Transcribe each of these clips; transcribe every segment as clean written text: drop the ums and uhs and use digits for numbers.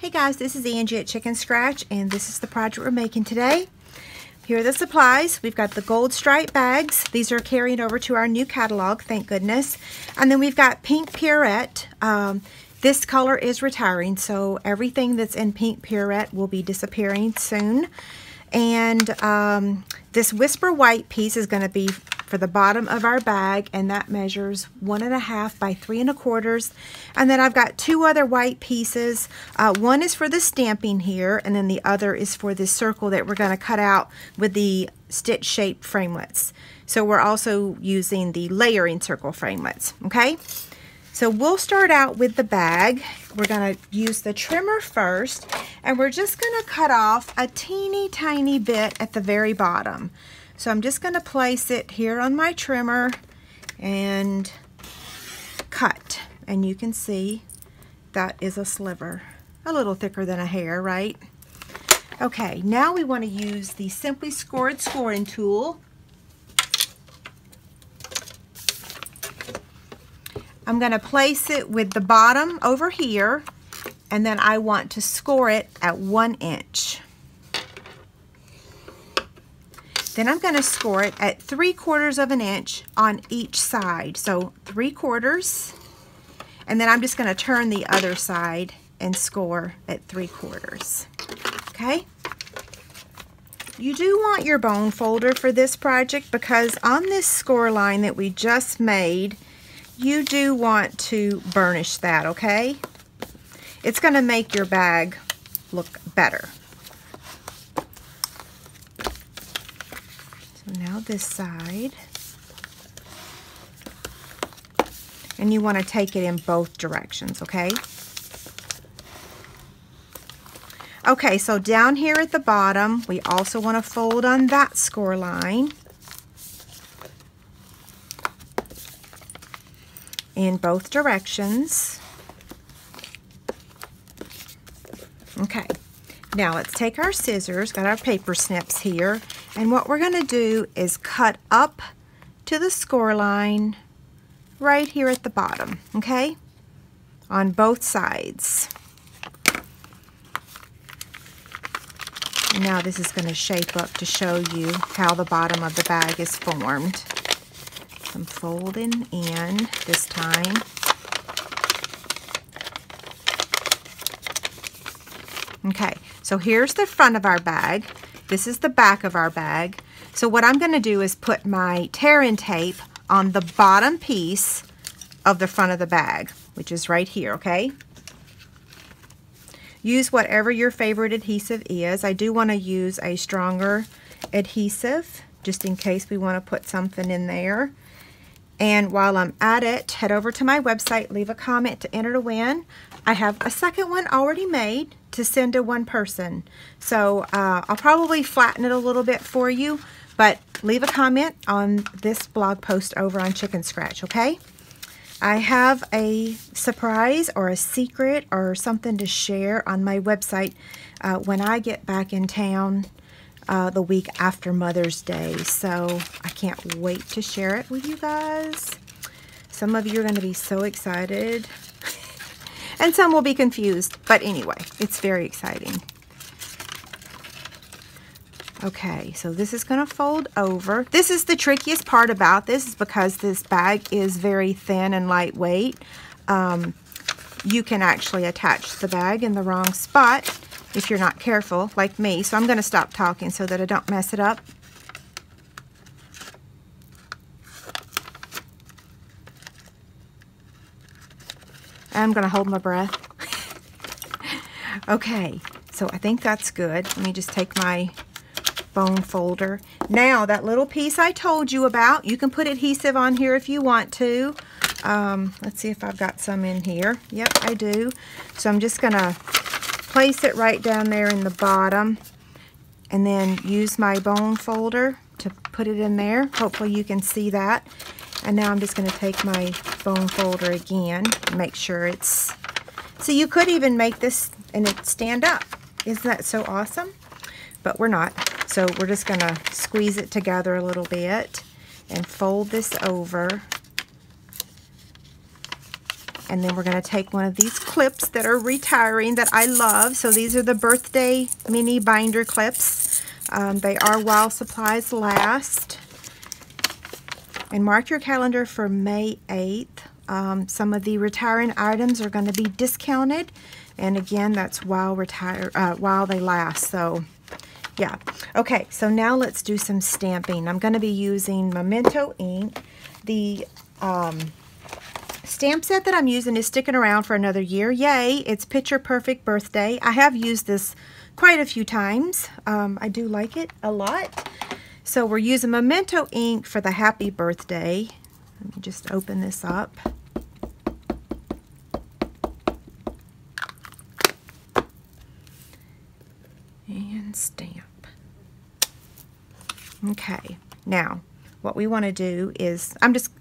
Hey guys, this is Angie at Chicken Scratch, and this is the project we're making today. Here are the supplies. We've got the gold stripe bags. These are carried over to our new catalog, thank goodness. And then we've got pink Pierrette. This color is retiring, so everything that's in pink Pierrette will be disappearing soon. And this Whisper White piece is going to be for the bottom of our bag, and that measures 1.5 by 3 1/4. And then I've got two other white pieces. One is for the stamping here, and then the other is for this circle that we're going to cut out with the stitch shaped framelits. So we're also using the layering circle framelits. Okay, so we'll start out with the bag. We're going to use the trimmer first, and we're just going to cut off a teeny tiny bit at the very bottom. So I'm just going to place it here on my trimmer and cut. And you can see that is a sliver. A little thicker than a hair, right? Okay, now we want to use the Simply Scored scoring tool. I'm going to place it with the bottom over here, and then I want to score it at 1 inch. Then I'm going to score it at 3/4 of an inch on each side. So 3/4, and then I'm just going to turn the other side and score at 3/4. Okay? You do want your bone folder for this project, because on this score line that we just made, you do want to burnish that, okay? It's going to make your bag look better. So now this side, and you want to take it in both directions, okay? Okay, so down here at the bottom, we also want to fold on that score line in both directions. Okay, now let's take our scissors, got our paper snips here, and what we're going to do is cut up to the score line right here at the bottom, okay, on both sides. And now this is going to shape up to show you how the bottom of the bag is formed. So I'm folding in this time. Okay, so here's the front of our bag. This is the back of our bag. So what I'm going to do is put my tear-in tape on the bottom piece of the front of the bag, which is right here, okay? Use whatever your favorite adhesive is. I do want to use a stronger adhesive, just in case we want to put something in there. And while I'm at it, head over to my website, leave a comment to enter to win. I have a second one already made to send to one person. So I'll probably flatten it a little bit for you, but leave a comment on this blog post over on Chicken Scratch, okay? I have a surprise or a secret or something to share on my website when I get back in town the week after Mother's Day. So I can't wait to share it with you guys. Some of you are going to be so excited. And some will be confused. But anyway, it's very exciting. Okay, so this is going to fold over. This is the trickiest part about this, is because this bag is very thin and lightweight. You can actually attach the bag in the wrong spot if you're not careful, like me. So I'm going to stop talking so that I don't mess it up. I'm going to hold my breath. Okay, so I think that's good. Let me just take my bone folder. Now, that little piece I told you about, you can put adhesive on here if you want to. Let's see if I've got some in here. Yep, I do. So I'm just going to place it right down there in the bottom, and then use my bone folder to put it in there. Hopefully you can see that. And now I'm just going to take my bone folder again and make sure it's... So you could even make this and it stand up. Isn't that so awesome? But we're not. So we're just going to squeeze it together a little bit and fold this over And then we're going to take one of these clips that are retiring that I love. So these are the birthday mini binder clips. They are while supplies last. And mark your calendar for May 8th. Some of the retiring items are going to be discounted. And again, that's while they last. So yeah. Okay, so now let's do some stamping. I'm going to be using Memento ink. The stamp set that I'm using is sticking around for another year. Yay, it's Picture Perfect Birthday. I have used this quite a few times. I do like it a lot. So we're using Memento ink for the happy birthday. Let me just open this up. And stamp. Okay, now what we want to do is,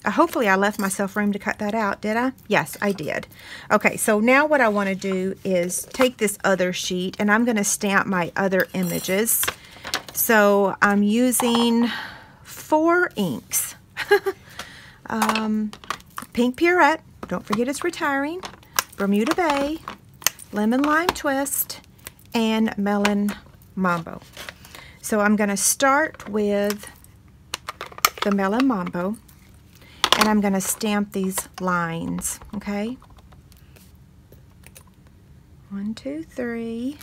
hopefully I left myself room to cut that out, did I? Yes, I did. Okay, so now what I want to do is take this other sheet and I'm going to stamp my other images. So I'm using 4 inks. Pink Pierrette, don't forget it's retiring, Bermuda Bay, Lemon Lime Twist, and Melon Mambo. So I'm going to start with the Melon Mambo, and I'm going to stamp these lines, okay? 1, 2, 3.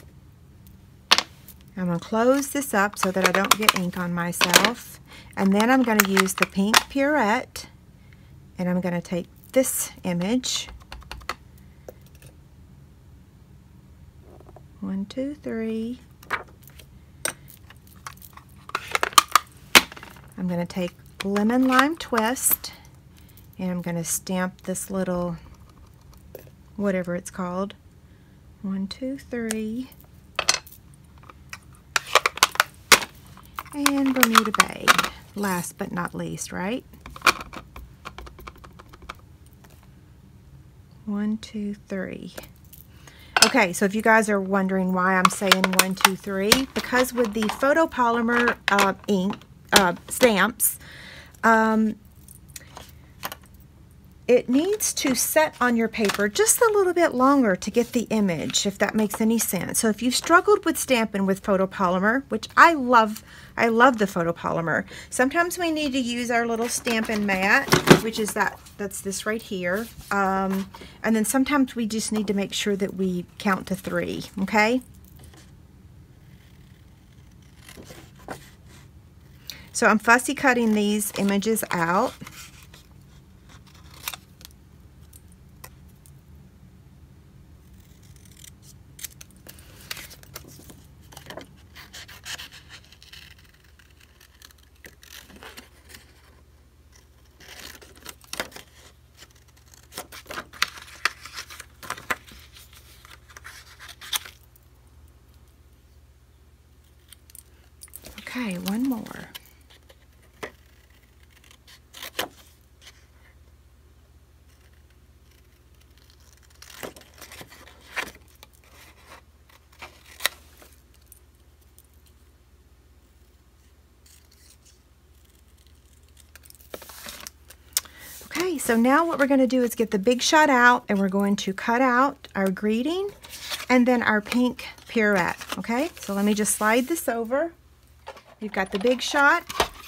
I'm going to close this up so that I don't get ink on myself. And then I'm going to use the Pink Pierrette, and I'm going to take this image. 1, 2, 3. I'm going to take Lemon Lime Twist, and I'm going to stamp this little, whatever it's called. 1, 2, 3. And Bermuda Bay, last but not least, right? 1, 2, 3. Okay, so if you guys are wondering why I'm saying 1, 2, 3, because with the photopolymer ink stamps, it needs to set on your paper just a little bit longer to get the image, if that makes any sense. So if you've struggled with stamping with photopolymer, which I love the photopolymer. Sometimes we need to use our little Stampin' mat, which is that's this right here. And then sometimes we just need to make sure that we count to 3, okay? So I'm fussy cutting these images out. Okay, one more. Okay, so now what we're going to do is get the Big Shot out, and we're going to cut out our greeting and then our Pink Pierrette. Okay, so let me just slide this over. You've got the Big Shot,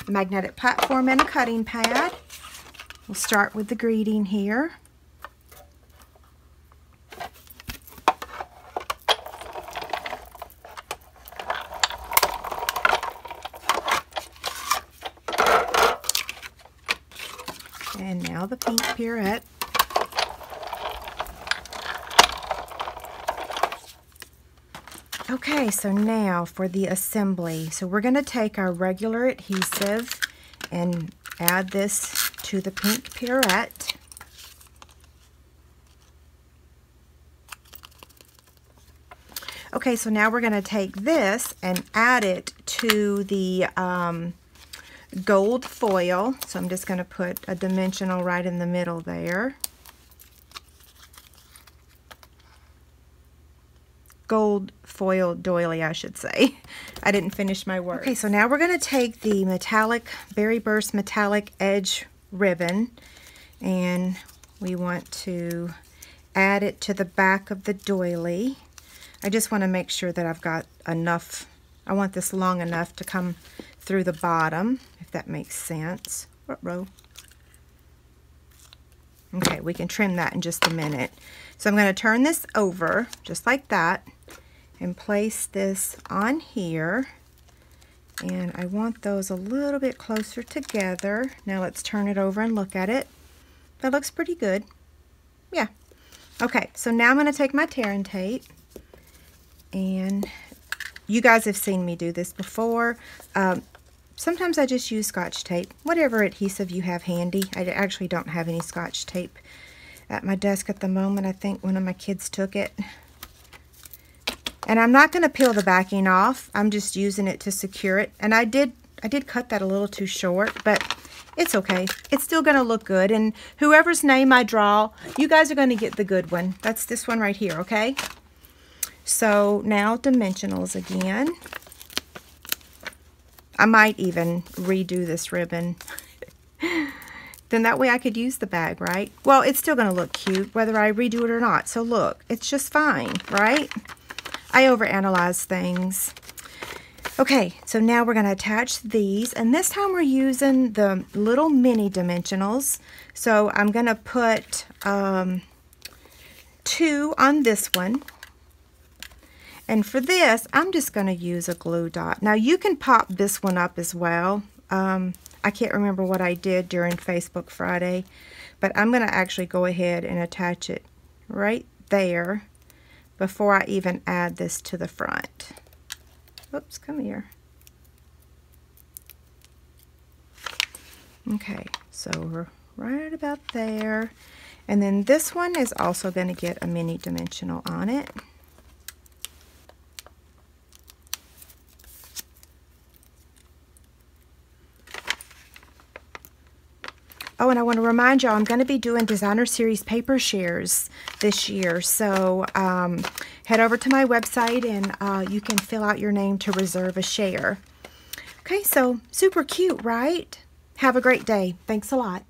a magnetic platform, and a cutting pad. We'll start with the greeting here. And now the Pink Pierrette. Okay, so now for the assembly. So we're going to take our regular adhesive and add this to the Pink Pierrette. Okay, so now we're going to take this and add it to the gold foil. So I'm just going to put a dimensional right in the middle there. Gold foil doily, I should say. I didn't finish my work. Okay, so now we're going to take the metallic, Berry Burst metallic edge ribbon, and we want to add it to the back of the doily. I just want to make sure that I've got enough. I want this long enough to come through the bottom, if that makes sense. What row? Okay, we can trim that in just a minute. So I'm going to turn this over just like that and place this on here. And I want those a little bit closer together. Now let's turn it over and look at it. That looks pretty good. Yeah. Okay, so now I'm going to take my tearing tape, and you guys have seen me do this before. Sometimes I just use Scotch tape, whatever adhesive you have handy. I actually don't have any Scotch tape at my desk at the moment. I think one of my kids took it. And I'm not going to peel the backing off. I'm just using it to secure it. And I did cut that a little too short, but it's okay. It's still going to look good. And whoever's name I draw, you guys are going to get the good one. That's this one right here, okay? So now dimensionals again. I might even redo this ribbon. Then that way I could use the bag, right? Well, it's still going to look cute whether I redo it or not. So look, it's just fine, right? I overanalyze things. Okay, so now we're going to attach these, and this time we're using the little mini dimensionals. So I'm going to put 2 on this one. And for this, I'm just going to use a glue dot. Now you can pop this one up as well. I can't remember what I did during Facebook Friday, but I'm going to actually go ahead and attach it right there before I even add this to the front. Oops, come here. Okay, so we're right about there. And then this one is also going to get a mini dimensional on it. Oh, and I want to remind y'all, I'm going to be doing Designer Series paper shares this year. So head over to my website and you can fill out your name to reserve a share. Okay, so super cute, right? Have a great day. Thanks a lot.